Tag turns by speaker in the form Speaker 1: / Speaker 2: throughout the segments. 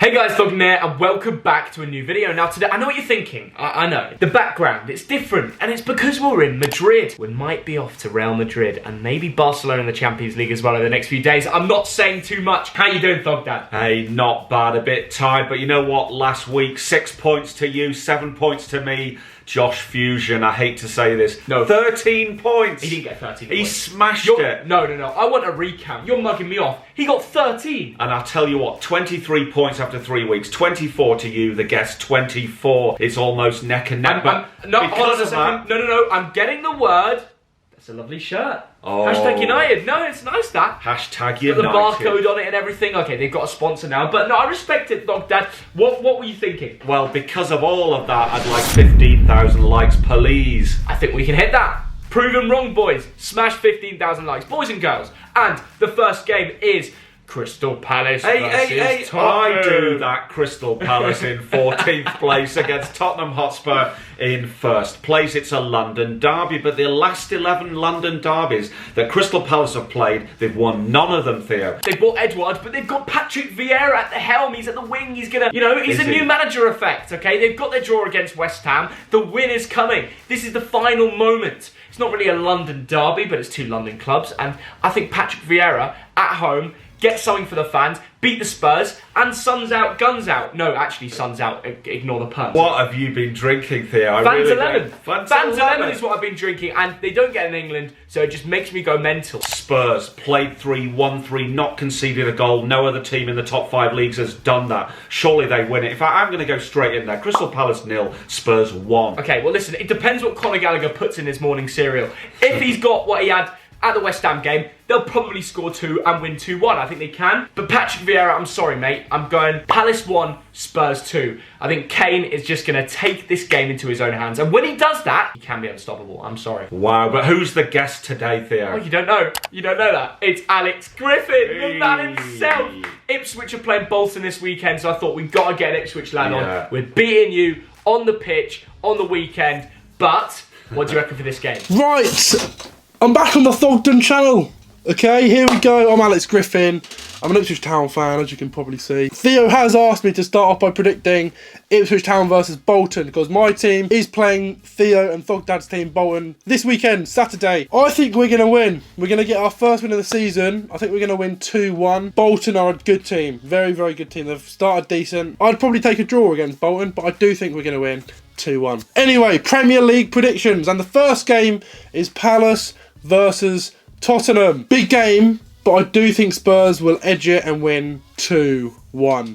Speaker 1: Hey guys, Thogden here, and welcome back to a new video. Now today, I know what you're thinking, I know. The background, it's different, and it's because we're in Madrid. We might be off to Real Madrid, and maybe Barcelona in the Champions League as well over the next few days. I'm not saying too much. How you doing, Thogdad?
Speaker 2: Hey, not bad, a bit tired, but you know what? Last week, 6 points to you, 7 points to me. Josh Fusion, I hate to say this.
Speaker 1: No.
Speaker 2: 13 points.
Speaker 1: He didn't get 13
Speaker 2: He
Speaker 1: points.
Speaker 2: smashed it.
Speaker 1: No, I want a recount. You're mugging me off. He got 13.
Speaker 2: And I'll tell you what, 23 points after 3 weeks, 24 to you, the guest, 24. It's almost neck and neck.
Speaker 1: Hold on a second. No, I'm getting the word. That's a lovely shirt.
Speaker 2: Oh.
Speaker 1: Hashtag United. No, it's nice that.
Speaker 2: Hashtag
Speaker 1: Got the
Speaker 2: United.
Speaker 1: barcode on it and everything. Okay, they've got a sponsor now. But no, I respect it, Thogdad. What were you thinking?
Speaker 2: Well, because of all of that, I'd like 15,000 likes, please.
Speaker 1: I think we can hit that. Proven wrong, boys. Smash 15,000 likes, boys and girls. And the first game is Crystal Palace versus Tottenham.
Speaker 2: I do that. Crystal Palace in 14th place against Tottenham Hotspur in 1st place. It's a London derby, but the last 11 London derbies that Crystal Palace have played, they've won none of them, Theo.
Speaker 1: They bought Edouard, but they've got Patrick Vieira at the helm. He's at the wing. He's gonna, he's
Speaker 2: Is
Speaker 1: a
Speaker 2: he?
Speaker 1: new manager effect, okay? They've got their draw against West Ham. The win is coming. This is the final moment. It's not really a London derby, but it's two London clubs, and I think Patrick Vieira at home get something for the fans, beat the Spurs, and Suns out, guns out. No, actually, Suns out. Ignore the pun.
Speaker 2: What have you been drinking, Theo?
Speaker 1: Fans 11.
Speaker 2: Fans
Speaker 1: Fans 11 is what I've been drinking, and they don't get in England, so it just makes me go mental.
Speaker 2: Spurs played 3, won 3, not conceded a goal. No other team in the top 5 leagues has done that. Surely they win it. In fact, I'm going to go straight in there. Crystal Palace 0, Spurs 1.
Speaker 1: Okay, well listen, it depends what Conor Gallagher puts in his morning cereal. If he's got what he had at the West Ham game, they'll probably score 2 and win 2-1. I think they can. But Patrick Vieira, I'm sorry, mate. I'm going Palace 1, Spurs 2. I think Kane is just going to take this game into his own hands. And when he does that, he can be unstoppable. I'm sorry.
Speaker 2: Wow, but who's the guest today, Theo?
Speaker 1: Oh, you don't know. You don't know that. It's Alex Griffin, the man himself. Ipswich are playing Bolton this weekend, so I thought we've got to get an Ipswich lad on. We're beating you on the pitch on the weekend. But what do you reckon for this game?
Speaker 3: Right, I'm back on the Thogden channel. Okay, here we go. I'm Alex Griffin. I'm an Ipswich Town fan, as you can probably see. Theo has asked me to start off by predicting Ipswich Town versus Bolton, because my team is playing Theo and Thogdad's team, Bolton, this weekend, Saturday. I think we're going to win. We're going to get our first win of the season. I think we're going to win 2-1. Bolton are a good team. Very, very good team. They've started decent. I'd probably take a draw against Bolton, but I do think we're going to win 2-1. Anyway, Premier League predictions. And the first game is Palace versus Tottenham. Big game, but I do think Spurs will edge it and win 2-1.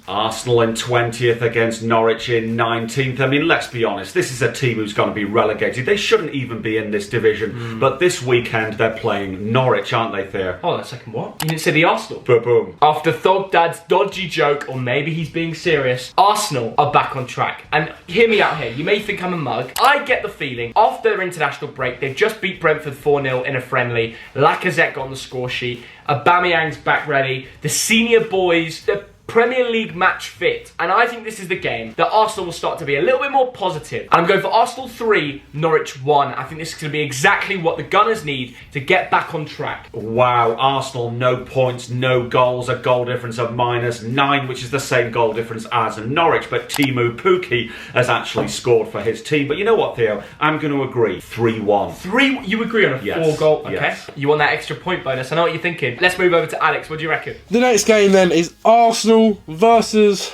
Speaker 2: Arsenal in 20th against Norwich in 19th. I mean, let's be honest, this is a team who's going to be relegated. They shouldn't even be in this division. But this weekend, they're playing Norwich, aren't they, Theo?
Speaker 1: Hold on a second, what? You didn't say the Arsenal?
Speaker 2: Boom.
Speaker 1: After Thogdad's dodgy joke, or maybe he's being serious, Arsenal are back on track. And hear me out here, you may think I'm a mug. I get the feeling, after their international break, they've just beat Brentford 4-0 in a friendly. Lacazette got on the score sheet. Aubameyang's back ready. The senior boys, the Premier League match fit, and I think this is the game that Arsenal will start to be a little bit more positive. And I'm going for Arsenal 3, Norwich 1. I think this is going to be exactly what the Gunners need to get back on track.
Speaker 2: Wow, Arsenal, no points, no goals, a goal difference of -9, which is the same goal difference as Norwich, but Timu Pukki has actually scored for his team. But you know what, Theo? I'm going to agree, 3-1.
Speaker 1: You agree on a 4-goal? Okay.
Speaker 2: Yes.
Speaker 1: You want that extra point bonus. I know what you're thinking. Let's move over to Alex. What do you reckon?
Speaker 3: The next game then is Arsenal versus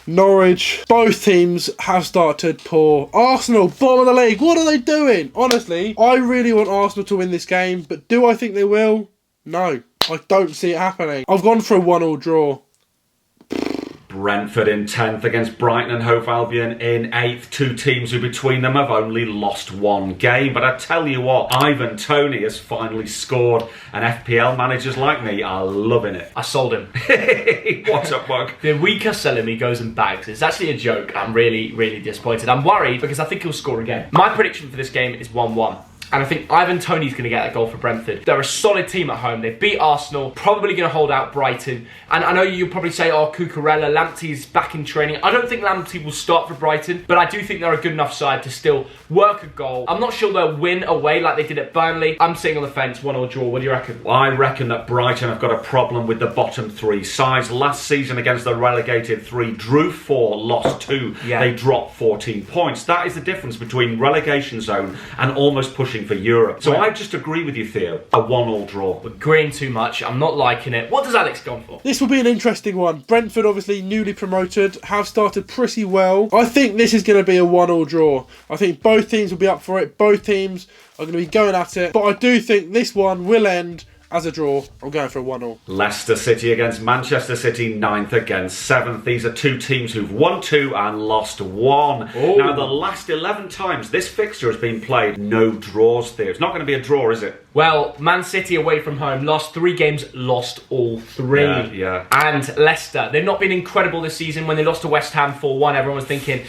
Speaker 3: Norwich. Both teams have started poor. Arsenal, bottom of the league. What are they doing? Honestly, I really want Arsenal to win this game, but do I think they will? No, I don't see it happening. I've gone for a 1-1 draw.
Speaker 2: Brentford in 10th against Brighton and Hove Albion in 8th. Two teams who between them have only lost 1 game. But I tell you what, Ivan Toney has finally scored, and FPL managers like me are loving it.
Speaker 1: I sold him.
Speaker 2: What's up, bug?
Speaker 1: The week I sell him, he goes and bags. It's actually a joke. I'm really, really disappointed. I'm worried because I think he'll score again. My prediction for this game is 1-1. And I think Ivan Toney's going to get that goal for Brentford. They're a solid team at home. They beat Arsenal, probably going to hold out Brighton. And I know you'll probably say, oh, Cucurella, Lamptey's back in training. I don't think Lamptey will start for Brighton, but I do think they're a good enough side to still work a goal. I'm not sure they'll win away like they did at Burnley. I'm sitting on the fence, 1-1 draw. What do you reckon?
Speaker 2: Well, I reckon that Brighton have got a problem with the bottom three sides. Last season against the relegated 3, drew 4, lost 2.
Speaker 1: Yeah.
Speaker 2: They dropped 14 points. That is the difference between relegation zone and almost pushing for Europe. So I just agree with you, Theo. A 1-1 draw.
Speaker 1: Agreeing too much. I'm not liking it. What does Alex gone for?
Speaker 3: This will be an interesting one. Brentford, obviously newly promoted, have started pretty well. I think this is going to be a 1-1 draw. I think both teams will be up for it. Both teams are going to be going at it. But I do think this one will end as a draw. I'm going for a 1-1.
Speaker 2: Leicester City against Manchester City, 9th against 7th. These are two teams who've won 2 and lost 1.
Speaker 1: Ooh.
Speaker 2: Now, the last 11 times this fixture has been played, no draws, Theo. It's not going to be a draw, is it?
Speaker 1: Well, Man City away from home, lost 3 games, lost all 3.
Speaker 2: Yeah.
Speaker 1: And Leicester, they've not been incredible this season. When they lost to West Ham 4-1, everyone was thinking,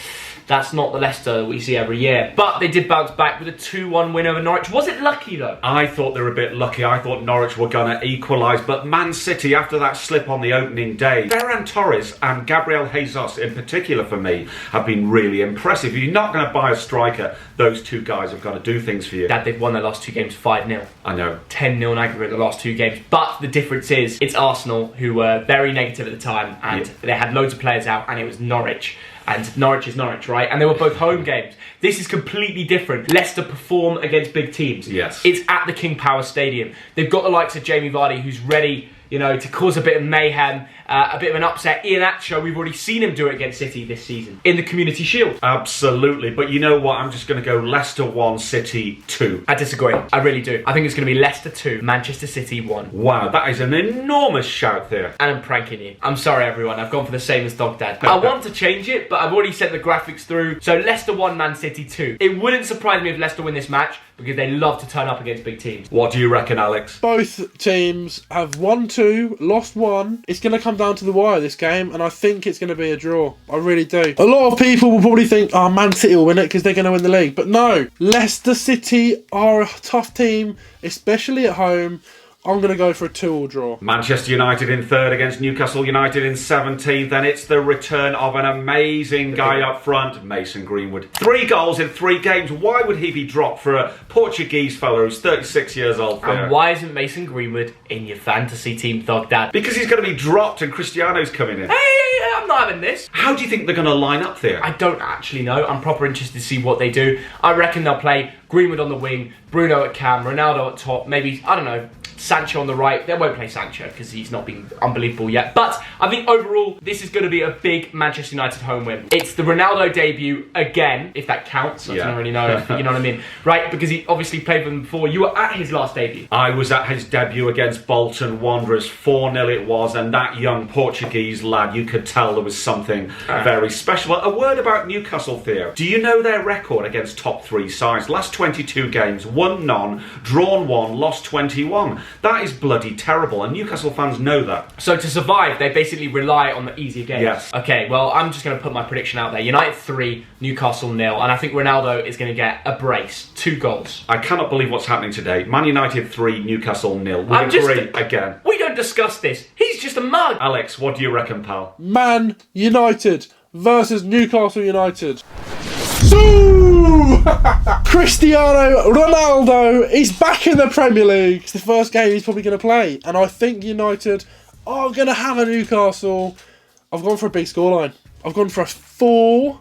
Speaker 1: that's not the Leicester that we see every year. But they did bounce back with a 2-1 win over Norwich. Was it lucky, though?
Speaker 2: I thought they were a bit lucky. I thought Norwich were going to equalise. But Man City, after that slip on the opening day, Ferran Torres and Gabriel Jesus, in particular for me, have been really impressive. If you're not going to buy a striker, those 2 guys have got to do things for you.
Speaker 1: That they've won their last 2 games 5-0.
Speaker 2: I know.
Speaker 1: 10-0 in aggregate the last 2 games. But the difference is, it's Arsenal, who were very negative at the time, and they had loads of players out, and it was Norwich. And Norwich is Norwich, right? And they were both home games. This is completely different. Leicester perform against big teams.
Speaker 2: Yes.
Speaker 1: It's at the King Power Stadium. They've got the likes of Jamie Vardy, who's ready, you know, to cause a bit of mayhem, a bit of an upset. Iheanacho, we've already seen him do it against City this season in the Community Shield.
Speaker 2: Absolutely. But you know what? I'm just going to go Leicester 1, City 2.
Speaker 1: I disagree. I really do. I think it's going to be Leicester 2, Manchester City 1.
Speaker 2: Wow, that is an enormous shout there.
Speaker 1: And I'm pranking you. I'm sorry, everyone. I've gone for the same as Dog Dad. I want to change it, but I've already sent the graphics through. So Leicester 1, Man City 2. It wouldn't surprise me if Leicester win this match, because they love to turn up against big teams.
Speaker 2: What do you reckon, Alex?
Speaker 3: Both teams have won 2, lost 1. It's going to come down to the wire this game, and I think it's going to be a draw. I really do. A lot of people will probably think, oh, Man City will win it because they're going to win the league. But no, Leicester City are a tough team, especially at home. I'm going to go for a 2-2 draw.
Speaker 2: Manchester United in 3rd against Newcastle United in 17th, and it's the return of an amazing guy up front, Mason Greenwood. 3 goals in 3 games. Why would he be dropped for a Portuguese fellow who's 36 years old?
Speaker 1: And why isn't Mason Greenwood in your fantasy team, Thog Dad?
Speaker 2: Because he's going to be dropped and Cristiano's coming in.
Speaker 1: Hey, I'm not having this.
Speaker 2: How do you think they're going to line up there?
Speaker 1: I don't actually know. I'm proper interested to see what they do. I reckon they'll play Greenwood on the wing, Bruno at cam, Ronaldo at top, maybe, I don't know, Sancho on the right. They won't play Sancho because he's not been unbelievable yet. But I think overall, this is going to be a big Manchester United home win. It's the Ronaldo debut again, if that counts. I don't really know if you know what I mean. Right, because he obviously played for them before. You were at his last debut.
Speaker 2: I was at his debut against Bolton Wanderers. 4-0 it was, and that young Portuguese lad, you could tell there was something very special. A word about Newcastle, Theo. Do you know their record against top 3 sides? Last 22 games, won none, drawn 1, lost 21. That is bloody terrible, and Newcastle fans know that.
Speaker 1: So to survive, they basically rely on the easier games.
Speaker 2: Yes.
Speaker 1: Okay, well, I'm just going to put my prediction out there. United 3, Newcastle 0, and I think Ronaldo is going to get a brace. 2 goals.
Speaker 2: I cannot believe what's happening today. Man United 3, Newcastle 0. We agree again.
Speaker 1: We don't discuss this. He's just a mug.
Speaker 2: Alex, what do you reckon, pal?
Speaker 3: Man United versus Newcastle United. So, Cristiano Ronaldo is back in the Premier League. It's the first game he's probably going to play. And I think United are going to hammer Newcastle. I've gone for a big scoreline. I've gone for a 4-0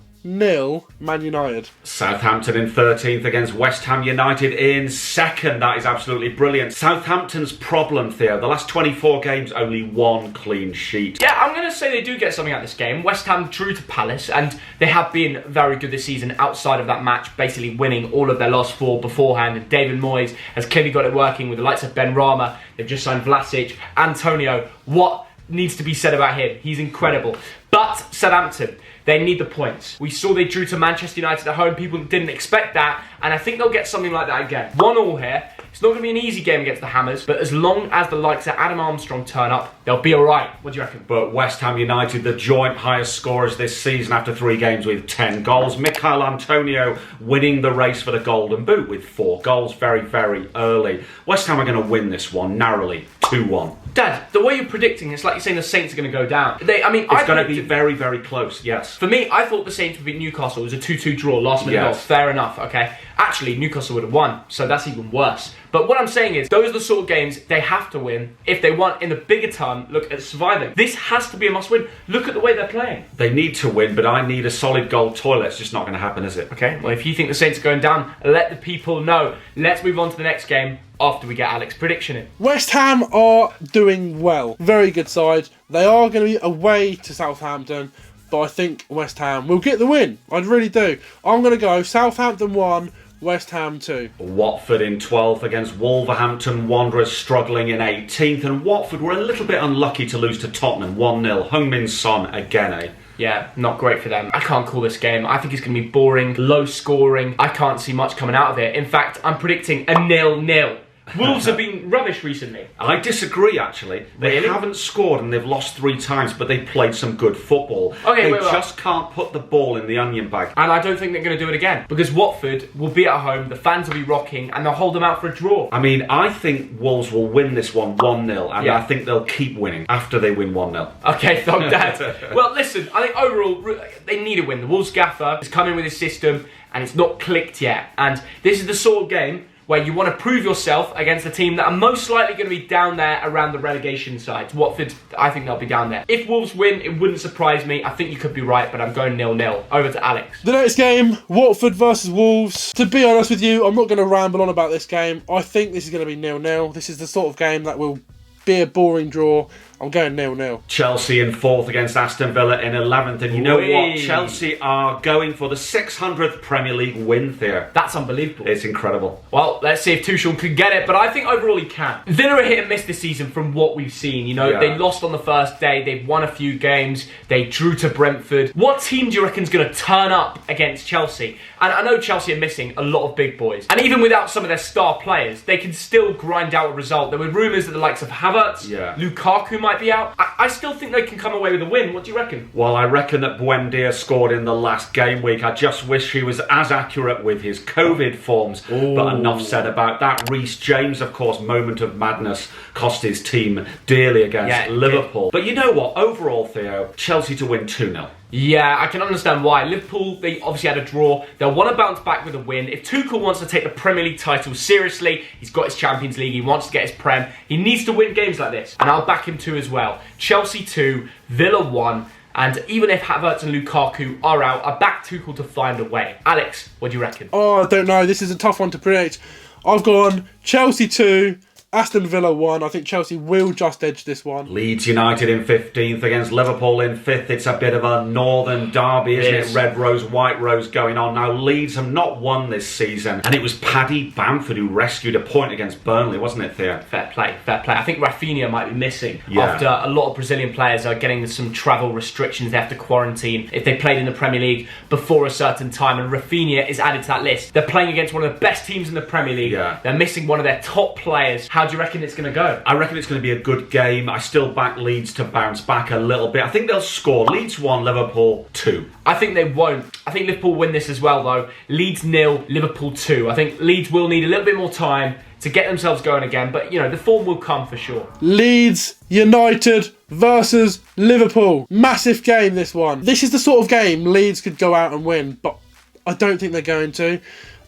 Speaker 3: Man United.
Speaker 2: Southampton in 13th against West Ham United in 2nd. That is absolutely brilliant. Southampton's problem, Theo, the last 24 games, only 1 clean sheet.
Speaker 1: Yeah, I'm going to say they do get something out of this game. West Ham drew to Palace, and they have been very good this season outside of that match, basically winning all of their last 4 beforehand. And David Moyes has clearly got it working with the likes of Ben Rama. They've just signed Vlasic, Antonio. What needs to be said about him? He's incredible. But Southampton, they need the points. We saw they drew to Manchester United at home. People didn't expect that, and I think they'll get something like that again. 1-1 here. It's not going to be an easy game against the Hammers, but as long as the likes of Adam Armstrong turn up, they'll be alright. What do you reckon?
Speaker 2: But West Ham United, the joint highest scorers this season after 3 games with 10 goals. Michail Antonio winning the race for the Golden Boot with 4 goals very, very early. West Ham are going to win this one narrowly, 2-1.
Speaker 1: Dad, the way you're predicting, it's like you're saying the Saints are going to go down.
Speaker 2: It's going to be very, very close, yes.
Speaker 1: For me, I thought the Saints would beat Newcastle. It was a 2-2 draw, last minute goal. Fair enough, okay? Actually, Newcastle would have won, so that's even worse. But what I'm saying is, those are the sort of games they have to win if they want, in the bigger term, look at surviving. This has to be a must-win. Look at the way they're playing.
Speaker 2: They need to win, but I need a solid goal toilet. It's just not going to happen, is it?
Speaker 1: Okay, well, if you think the Saints are going down, let the people know. Let's move on to the next game after we get Alex's prediction in.
Speaker 3: West Ham are doing well. Very good side. They are going to be away to Southampton, but I think West Ham will get the win. I really do. I'm going to go Southampton 1, West Ham 2.
Speaker 2: Watford in 12th against Wolverhampton Wanderers struggling in 18th, and Watford were a little bit unlucky to lose to Tottenham 1-0. Heung-min Son again, eh?
Speaker 1: Yeah, not great for them. I can't call this game. I think it's going to be boring, low scoring. I can't see much coming out of it. In fact, I'm predicting a 0-0. Wolves have been rubbish recently.
Speaker 2: I disagree, actually. They haven't scored and they've lost 3 times, but they played some good football.
Speaker 1: Okay,
Speaker 2: they just can't put the ball in the onion bag.
Speaker 1: And I don't think they're going to do it again, because Watford will be at home, the fans will be rocking, and they'll hold them out for a draw.
Speaker 2: I mean, I think Wolves will win this one 1-0, and I think they'll keep winning after they win 1-0.
Speaker 1: Okay, Thog Dad. Well, listen, I think overall, they need a win. The Wolves gaffer is coming with his system, and it's not clicked yet. And this is the sort of game where you want to prove yourself against a team that are most likely going to be down there around the relegation sides. Watford, I think they'll be down there. If Wolves win, it wouldn't surprise me. I think you could be right, but I'm going 0-0. Over to Alex.
Speaker 3: The next game, Watford versus Wolves. To be honest with you, I'm not going to ramble on about this game. I think this is going to be 0-0. This is the sort of game that will be a boring draw. I'm going 0-0.
Speaker 2: Chelsea in 4th against Aston Villa in 11th. And you know what? Chelsea are going for the 600th Premier League win there.
Speaker 1: That's unbelievable.
Speaker 2: It's incredible.
Speaker 1: Well, let's see if Tuchel can get it, but I think overall he can. Villa are hit and miss this season from what we've seen. You know, they lost on the first day. They've won a few games. They drew to Brentford. What team do you reckon is going to turn up against Chelsea? And I know Chelsea are missing a lot of big boys. And even without some of their star players, they can still grind out a result. There were rumours that the likes of Havertz, Lukaku might be out. I still think they can come away with a win. What do you reckon?
Speaker 2: Well, I reckon that Buendia scored in the last game week. I just wish he was as accurate with his COVID forms. Ooh. But enough said about that. Reece James, of course, moment of madness, cost his team dearly against Liverpool. But you know what? Overall, Theo, Chelsea to win 2-0.
Speaker 1: Yeah, I can understand why. Liverpool, they obviously had a draw. They'll want to bounce back with a win. If Tuchel wants to take the Premier League title seriously, he's got his Champions League, he wants to get his Prem, he needs to win games like this. And I'll back him too as well. Chelsea 2, Villa 1. And even if Havertz and Lukaku are out, I back Tuchel to find a way. Alex, what do you reckon?
Speaker 3: Oh, I don't know. This is a tough one to predict. I've gone Chelsea 2, Aston Villa 1. I think Chelsea will just edge this one.
Speaker 2: Leeds United in 15th against Liverpool in 5th. It's a bit of a northern derby, isn't it? Red Rose, White Rose going on. Now, Leeds have not won this season. And it was Paddy Bamford who rescued a point against Burnley, wasn't it, Theo?
Speaker 1: Fair play, fair play. I think Rafinha might be missing after a lot of Brazilian players are getting some travel restrictions. They have to quarantine if they played in the Premier League before a certain time. And Rafinha is added to that list. They're playing against one of the best teams in the Premier League. They're missing one of their top players. How do you reckon it's going to go?
Speaker 2: I reckon it's going to be a good game. I still back Leeds to bounce back a little bit. I think they'll score. Leeds 1, Liverpool 2.
Speaker 1: I think they won't. I think Liverpool win this as well, though. Leeds 0, Liverpool 2. I think Leeds will need a little bit more time to get themselves going again, but, you know, the form will come for sure.
Speaker 3: Leeds United versus Liverpool. Massive game, this one. This is the sort of game Leeds could go out and win, but I don't think they're going to,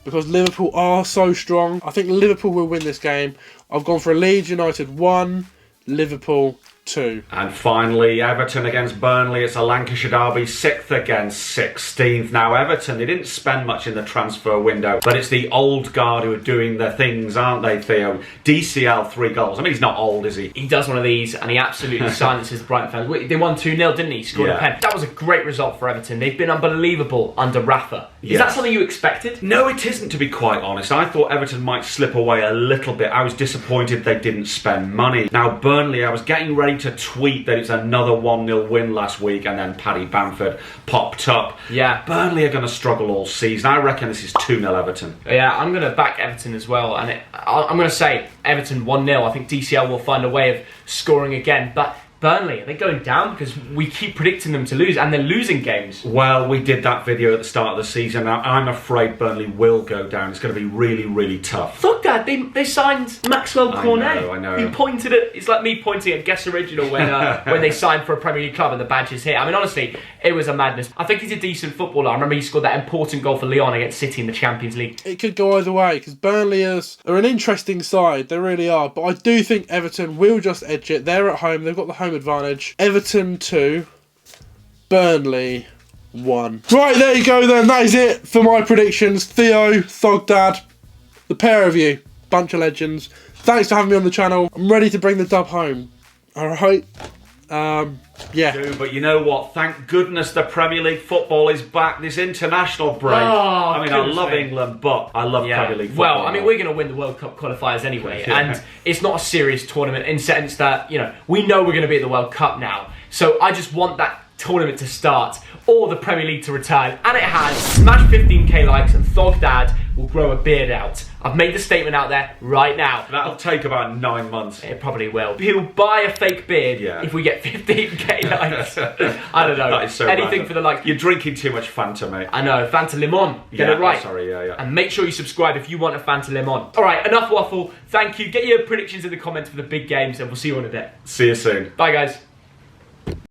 Speaker 3: because Liverpool are so strong. I think Liverpool will win this game. I've gone for a Leeds United 1, Liverpool 2.
Speaker 2: And finally, Everton against Burnley. It's a Lancashire derby, 6th against 16th. Now, Everton, they didn't spend much in the transfer window, but it's the old guard who are doing their things, aren't they, Theo? DCL 3 goals. I mean, he's not old, is he?
Speaker 1: He does one of these, and he absolutely silences the Brighton fans. They won 2-0, didn't he? Scored a pen. That was a great result for Everton. They've been unbelievable under Rafa. Is that something you expected?
Speaker 2: No, it isn't, to be quite honest. I thought Everton might slip away a little bit. I was disappointed they didn't spend money. Now, Burnley, I was getting ready to tweet that it's another 1-0 win last week, and then Paddy Bamford popped up.
Speaker 1: Yeah.
Speaker 2: Burnley are going to struggle all season. I reckon this is 2-0 Everton.
Speaker 1: Yeah, I'm going to back Everton as well. And I'm going to say Everton 1-0. I think DCL will find a way of scoring again. But Burnley, are they going down? Because we keep predicting them to lose, and they're losing games.
Speaker 2: Well, we did that video at the start of the season. Now, I'm afraid Burnley will go down. It's going to be really, really tough.
Speaker 1: Look, Dad, they signed Maxwell Cornet.
Speaker 2: I know.
Speaker 1: He pointed at... It's like me pointing at Guess Original when they signed for a Premier League club and the badge is here. I mean, honestly, it was a madness. I think he's a decent footballer. I remember he scored that important goal for Lyon against City in the Champions League.
Speaker 3: It could go either way, because Burnley are an interesting side. They really are. But I do think Everton will just edge it. They're at home. They've got the home advantage. Everton 2, Burnley 1. Right, there you go then. That is it for my predictions. Theo, Thogdad, the pair of you, bunch of legends. Thanks for having me on the channel. I'm ready to bring the dub home. Alright. Yeah.
Speaker 2: But you know what? Thank goodness the Premier League football is back. This international break. I love England, but I love Premier League football.
Speaker 1: Well, I mean, we're going to win the World Cup qualifiers anyway, and it's not a serious tournament in the sense that, we know we're going to be at the World Cup now. So I just want that tournament to start, or the Premier League to return, and it has. Smash 15k likes and Thogdad will grow a beard out. I've made the statement out there right now.
Speaker 2: That'll take about 9 months.
Speaker 1: It probably will. He'll buy a fake beard if we get 15k likes. I don't know.
Speaker 2: That is so
Speaker 1: anything
Speaker 2: random.
Speaker 1: for the likes.
Speaker 2: You're drinking too much Fanta, mate.
Speaker 1: I know. Fanta Limon. Get it right.
Speaker 2: Sorry, yeah.
Speaker 1: And make sure you subscribe if you want a Fanta Limon. Alright, enough waffle. Thank you. Get your predictions in the comments for the big games, and we'll see you in a bit.
Speaker 2: See you soon.
Speaker 1: Bye, guys.